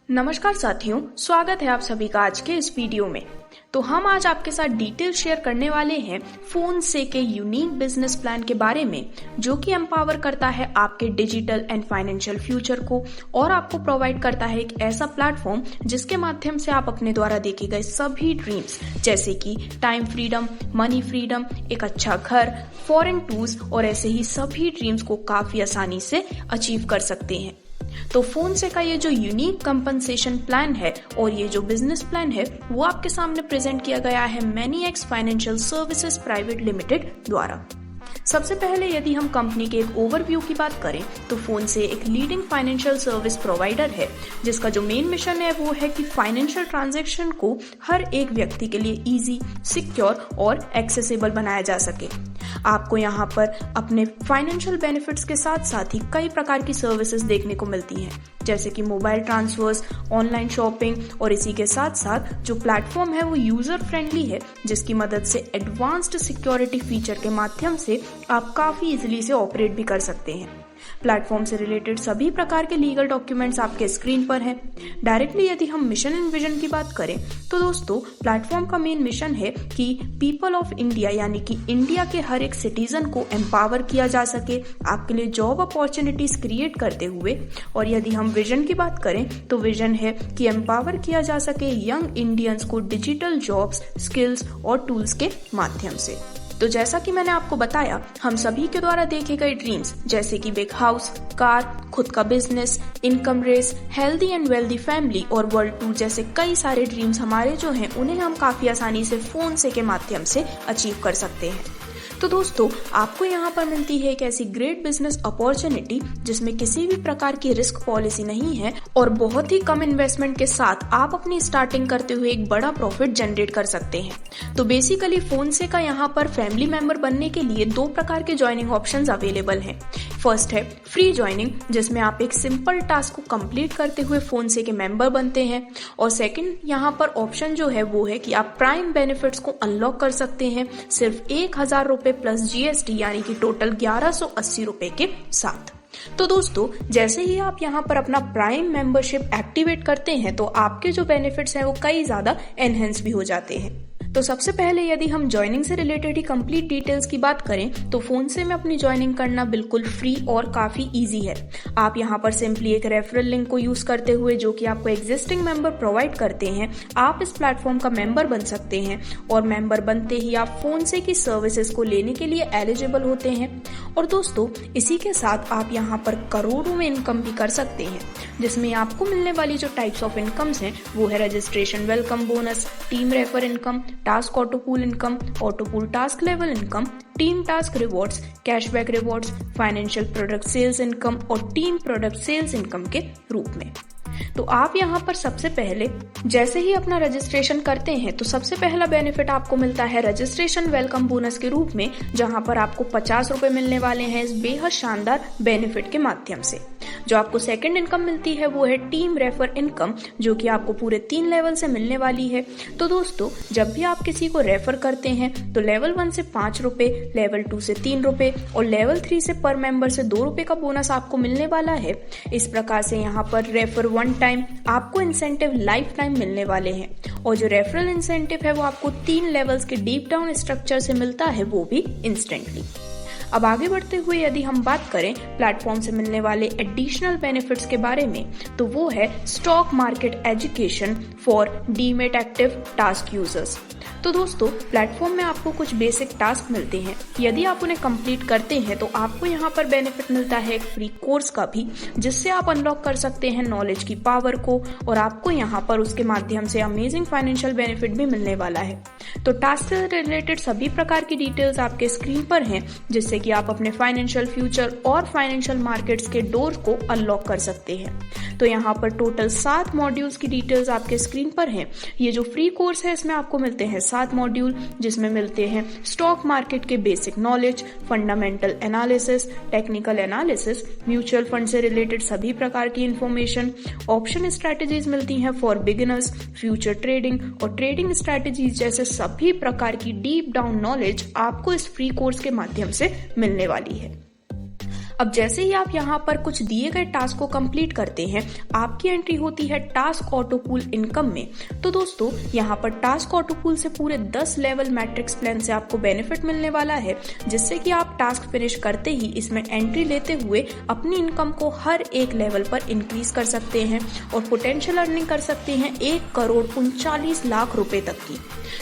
नमस्कार साथियों, स्वागत है आप सभी का आज के इस वीडियो में। तो हम आज आपके साथ डिटेल शेयर करने वाले हैं फोनसे के यूनिक बिजनेस प्लान के बारे में, जो कि एम्पावर करता है आपके डिजिटल एंड फाइनेंशियल फ्यूचर को और आपको प्रोवाइड करता है एक ऐसा प्लेटफॉर्म जिसके माध्यम से आप अपने द्वारा देखे गए सभी ड्रीम्स जैसे कि टाइम फ्रीडम, मनी फ्रीडम, एक अच्छा घर, फॉरेन टूर्स और ऐसे ही सभी ड्रीम्स को काफी आसानी से अचीव कर सकते हैं। तो फोनसे का ये जो यूनिक कंपनसेशन प्लान है और ये जो बिजनेस प्लान है वो आपके सामने प्रेजेंट किया गया है मैनीएक्स फाइनेंशियल सर्विसेज प्राइवेट लिमिटेड द्वारा। सबसे पहले यदि हम कंपनी के एक ओवरव्यू की बात करें तो फोनसे एक लीडिंग फाइनेंशियल सर्विस प्रोवाइडर है जिसका जो मेन मिशन है वो है कि फाइनेंशियल ट्रांजैक्शन को हर एक व्यक्ति के लिए इजी, सिक्योर और एक्सेसिबल बनाया जा सके। आपको यहाँ पर अपने फाइनेंशियल बेनिफिट्स के साथ साथ ही कई प्रकार की सर्विसेज देखने को मिलती हैं, जैसे कि मोबाइल ट्रांसफर्स, ऑनलाइन शॉपिंग और इसी के साथ साथ जो प्लेटफॉर्म है वो यूजर फ्रेंडली है, जिसकी मदद से एडवांस्ड सिक्योरिटी फीचर के माध्यम से आप काफी इजीली से ऑपरेट भी कर सकते हैं। प्लेटफॉर्म से रिलेटेड सभी प्रकार के लीगल डॉक्यूमेंट्स आपके स्क्रीन पर हैं। डायरेक्टली यदि हम मिशन एंड विजन की बात करें तो दोस्तों प्लेटफॉर्म का मेन मिशन है कि पीपल ऑफ इंडिया यानी कि इंडिया के हर एक सिटीजन को एम्पावर किया जा सके आपके लिए जॉब अपॉर्चुनिटीज क्रिएट करते हुए। और यदि हम विजन की बात करें तो विजन है कि एम्पावर किया जा सके यंग इंडियंस को डिजिटल जॉब्स, स्किल्स और टूल्स के माध्यम से। तो जैसा कि मैंने आपको बताया, हम सभी के द्वारा देखे गए ड्रीम्स जैसे कि बिग हाउस, कार, खुद का business, income race, healthy and wealthy family और वर्ल्ड टूर जैसे कई सारे ड्रीम्स हमारे जो हैं उन्हें हम काफी आसानी से फोनसे के माध्यम से अचीव कर सकते हैं। तो दोस्तों आपको यहाँ पर मिलती है एक ऐसी ग्रेट बिजनेस अपॉर्चुनिटी जिसमें किसी भी प्रकार की रिस्क पॉलिसी नहीं है और बहुत ही कम इन्वेस्टमेंट के साथ आप अपनी स्टार्टिंग करते हुए एक बड़ा प्रॉफिट जनरेट कर सकते हैं। तो बेसिकली फोनसे का यहाँ पर फैमिली मेंबर बनने के लिए दो प्रकार के ज्वाइनिंग ऑप्शंस अवेलेबल हैं। फर्स्ट है फ्री ज्वाइनिंग, जिसमें आप एक सिंपल टास्क को कंप्लीट करते हुए फोनसे के मेंबर बनते हैं। और सेकंड यहाँ पर ऑप्शन जो है वो है कि आप प्राइम बेनिफिट्स को अनलॉक कर सकते हैं सिर्फ 1000 रुपए प्लस जीएसटी यानी कि टोटल 1180 रुपए के साथ। तो दोस्तों जैसे ही आप यहाँ पर अपना प्राइम मेंबरशिप एक्टिवेट करते हैं तो आपके जो बेनिफिट्स हैं वो कई ज्यादा एनहेंस भी हो जाते हैं। तो सबसे पहले यदि हम ज्वाइनिंग से रिलेटेड ही कंप्लीट डिटेल्स की बात करें तो फोनसे में अपनी ज्वाइनिंग करना बिल्कुल फ्री और काफी इजी है। आप यहाँ पर सिंपली एक रेफरल लिंक को यूज करते हुए जो कि आपको एग्जिस्टिंग मेंबर प्रोवाइड करते हैं, आप इस प्लेटफॉर्म का मेंबर बन सकते हैं और मेंबर बनते ही आप फोनसे की सर्विसेज को लेने के लिए एलिजिबल होते हैं। और दोस्तों इसी के साथ आप यहाँ पर करोड़ों में इनकम भी कर सकते हैं, जिसमें आपको मिलने वाली जो टाइप्स ऑफ इनकम्स हैं वो है registration welcome bonus, team refer income, task auto pool income, auto pool task level income, team task rewards, cashback rewards, financial product sales income और टीम प्रोडक्ट सेल्स इनकम के रूप में। तो आप यहाँ पर सबसे पहले जैसे ही अपना रजिस्ट्रेशन करते हैं तो सबसे पहला बेनिफिट आपको मिलता है रजिस्ट्रेशन वेलकम बोनस के रूप में, जहाँ पर आपको 50 रुपए मिलने वाले हैं इस बेहद शानदार बेनिफिट के माध्यम से। जो आपको सेकंड इनकम मिलती है वो है टीम रेफर इनकम, जो कि आपको पूरे 3 लेवल से मिलने वाली है। तो दोस्तों जब भी आप किसी को रेफर करते हैं तो लेवल 1 से 5 रुपए, लेवल 2 से 3 रुपए और लेवल 3 से पर मेंबर से 2 रुपए का बोनस आपको मिलने वाला है। इस प्रकार से यहाँ पर रेफर 1 टाइम आपको इंसेंटिव लाइफ टाइम मिलने वाले हैं और जो रेफरल इंसेंटिव है वो आपको 3 लेवल्स के डीप डाउन स्ट्रक्चर से मिलता है, वो भी इंस्टेंटली। अब आगे बढ़ते हुए यदि हम बात करें प्लेटफॉर्म से मिलने वाले एडिशनल बेनिफिट्स के बारे में तो वो है stock market education for demat active task users. तो दोस्तों प्लेटफॉर्म में आपको कुछ बेसिक टास्क मिलते हैं, यदि आप उन्हें कंप्लीट करते हैं तो आपको यहाँ पर बेनिफिट मिलता है एक फ्री कोर्स का भी, जिससे आप अनलॉक कर सकते हैं नॉलेज की पावर को और आपको यहाँ पर उसके माध्यम से अमेजिंग फाइनेंशियल बेनिफिट भी मिलने वाला है। तो टास्क से रिलेटेड सभी प्रकार की डिटेल्स आपके स्क्रीन पर हैं, जिससे कि आप अपने फाइनेंशियल फ्यूचर और फाइनेंशियल मार्केट्स के डोर को अनलॉक कर सकते हैं। तो यहाँ पर टोटल 7 मॉड्यूल्स की डिटेल्स आपके स्क्रीन पर हैं। ये जो फ्री कोर्स है इसमें आपको मिलते हैं 7 मॉड्यूल, जिसमें मिलते हैं स्टॉक मार्केट के basic knowledge, fundamental analysis, technical analysis, mutual fund से रिलेटेड सभी प्रकार की इंफॉर्मेशन, ऑप्शन स्ट्रैटेजीज मिलती हैं फॉर बिगिनर्स, फ्यूचर ट्रेडिंग और ट्रेडिंग स्ट्रैटेजीज जैसे सभी प्रकार की डीप डाउन नॉलेज आपको इस फ्री कोर्स के माध्यम से मिलने वाली है। अब जैसे ही आप यहाँ पर कुछ दिए गए टास्क को कंप्लीट करते हैं, आपकी एंट्री होती है टास्क ऑटो पूल इनकम में। तो दोस्तों यहाँ पर टास्क ऑटो पूल से पूरे 10 लेवल मैट्रिक्स प्लान से आपको बेनिफिट मिलने वाला है, जिससे कि आप टास्क फिनिश करते ही इसमें एंट्री लेते हुए अपनी इनकम को हर एक लेवल पर इंक्रीज कर सकते हैं और पोटेंशियल अर्निंग कर सकते हैं 1,39,00,000 रुपए तक की।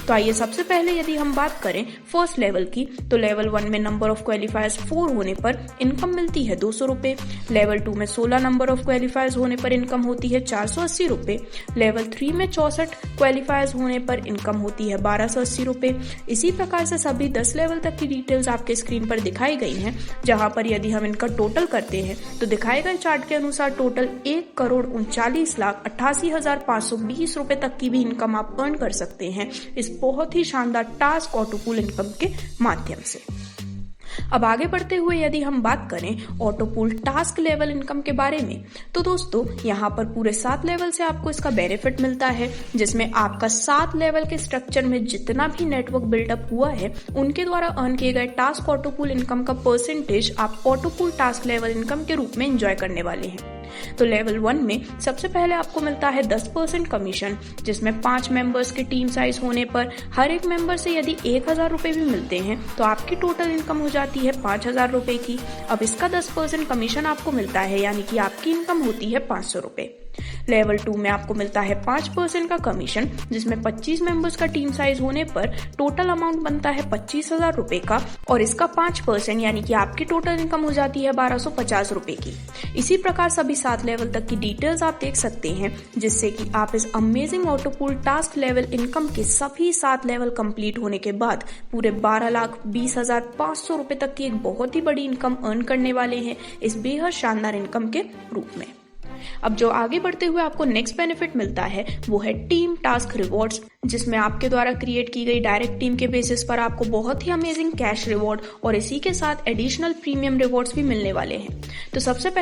तो आइए सबसे पहले यदि हम बात करें फर्स्ट लेवल की, तो लेवल 1 में नंबर ऑफ क्वालिफायर्स 4 होने पर इनकम मिलती है 200 रुपए। लेवल 2 में 16 नंबर ऑफ क्वालिफायर्स होने पर इनकम होती है 480 रुपए। लेवल 3 में 64 क्वालिफायर्स होने पर इनकम होती है 1280 रुपए। इसी प्रकार से सभी 10 लेवल तक की डिटेल्स आपके स्क्रीन पर दिखाई गई हैं, जहां पर यदि हम इनका टोटल करते हैं तो दिखाए गए चार्ट के अनुसार टोटल 1,39,88,520 रुपए तक की भी इनकम आप अर्न कर सकते हैं इस बहुत ही शानदार टास्क ऑटो पूल इनकम के माध्यम से। अब आगे बढ़ते हुए यदि हम बात करें auto pool task level income के बारे में, तो दोस्तों यहाँ पर पूरे 7 लेवल से आपको इसका बेनिफिट मिलता है, जिसमें आपका 7 लेवल के स्ट्रक्चर में जितना भी नेटवर्क बिल्डअप हुआ है उनके द्वारा अर्न किए गए टास्क ऑटो पूल इनकम का परसेंटेज आप auto pool task level income के रूप में एंजॉय करने वाले हैं। तो लेवल 1 में सबसे पहले आपको मिलता है 10% कमीशन, जिसमें 5 मेंबर्स के टीम साइज होने पर हर एक मेंबर से यदि 1,000 रुपए भी मिलते हैं तो आपकी टोटल इनकम हो जाती है 5,000 रुपए की। अब इसका 10% कमीशन आपको मिलता है, यानी कि आपकी इनकम होती है 500 रुपए। लेवल 2 में आपको मिलता है 5% का कमीशन, जिसमें 25 मेंबर्स का टीम साइज होने पर टोटल अमाउंट बनता है 25,000 रुपए का, और इसका 5% यानी कि आपकी टोटल इनकम हो जाती है 1,250 रुपए की। इसी प्रकार सभी 7 लेवल तक की डिटेल्स आप देख सकते हैं, जिससे कि आप इस amazing auto pool task level income के सभी 7 लेवल कंप्लीट होने के बाद पूरे 12,20,500 रुपए तक की एक बहुत ही बड़ी इनकम अर्न करने वाले हैं इस बेहद शानदार इनकम के रूप में। अब जो आगे बढ़ते हुए आपको नेक्स्ट बेनिफिट मिलता है वो है टीम टास्क रिवॉर्ड्स, जिसमें आपके द्वारा क्रिएट की गई डायरेक्ट टीम के बेसिस पर आपको बहुत ही अमेजिंग कैश रिवॉर्ड और इसी के साथ एडिशनल प्रीमियम रिवॉर्ड्स भी मिलने वाले हैं। तो सबसे